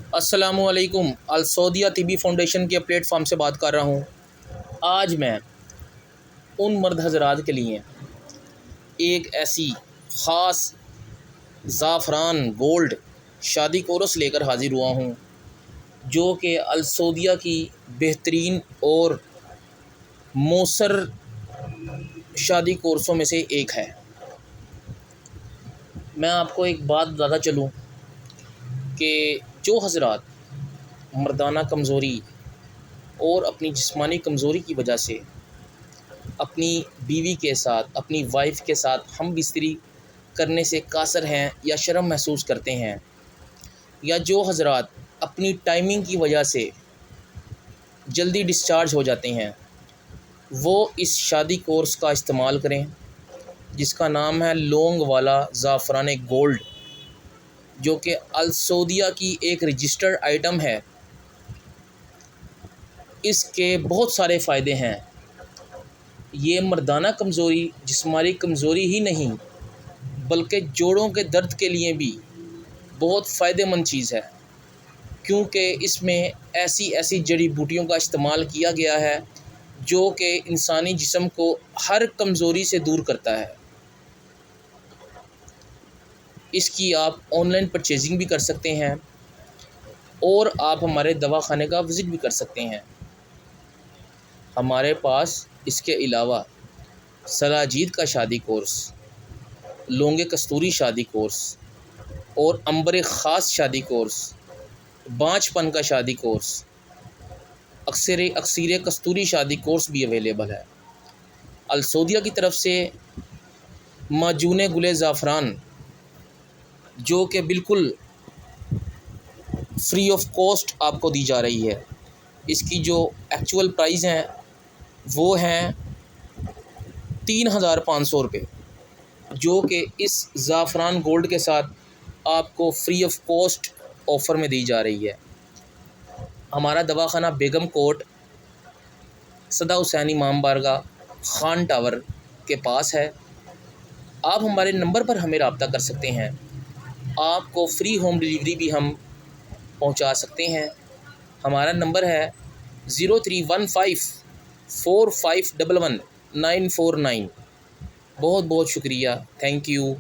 अस्सलामुअलैकुम। अल सऊदिया तिबी फाउंडेशन के प्लेटफॉर्म से बात कर रहा हूँ। आज मैं उन मर्द हज़रात के लिए एक ऐसी ख़ास ज़ाफ़रान गोल्ड शादी कोरस लेकर हाज़िर हुआ हूँ जो कि अल सऊदिया की बेहतरीन और मौसर शादी कोर्सों में से एक है। मैं आपको एक बात बताता चलूँ कि जो हज़रात मर्दाना कमज़ोरी और अपनी जिस्मानी कमज़ोरी की वजह से अपनी बीवी के साथ, अपनी वाइफ के साथ हम बिस्तरी करने से कासर हैं या शर्म महसूस करते हैं, या जो हज़रात अपनी टाइमिंग की वजह से जल्दी डिस्चार्ज हो जाते हैं, वो इस शादी कोर्स का इस्तेमाल करें जिसका नाम है लौंग वाला ज़ाफ़रान गोल्ड, जो कि अल सऊदिया की एक रजिस्टर्ड आइटम है। इसके बहुत सारे फ़ायदे हैं। ये मर्दाना कमज़ोरी, जिस्मानी कमज़ोरी ही नहीं बल्कि जोड़ों के दर्द के लिए भी बहुत फ़ायदेमंद चीज़ है, क्योंकि इसमें ऐसी ऐसी जड़ी बूटियों का इस्तेमाल किया गया है जो कि इंसानी जिस्म को हर कमज़ोरी से दूर करता है। इसकी आप ऑनलाइन परचेजिंग भी कर सकते हैं और आप हमारे दवाखाने का विज़िट भी कर सकते हैं। हमारे पास इसके अलावा सलाजीद का शादी कोर्स, लौंगे कस्तूरी शादी कोर्स और अंबर ख़ास शादी कोर्स, बांझपन का शादी कोर्स, अक्सीर कस्तूरी शादी कोर्स भी अवेलेबल है। अल सऊदिया की तरफ से माजून गुले ज़ाफ़रान, जो कि बिल्कुल फ्री ऑफ कॉस्ट आपको दी जा रही है। इसकी जो एक्चुअल प्राइस हैं वो हैं 3,500 रुपये, जो कि इस ज़ाफ़रान गोल्ड के साथ आपको फ्री ऑफ कॉस्ट ऑफ़र में दी जा रही है। हमारा दवाखाना बेगम कोट, सदा हुसैन इमाम बारगाह, खान टावर के पास है। आप हमारे नंबर पर हमें रब्ता कर सकते हैं। आपको फ्री होम डिलीवरी भी हम पहुंचा सकते हैं। हमारा नंबर है 03154511 949। बहुत बहुत शुक्रिया। Thank you.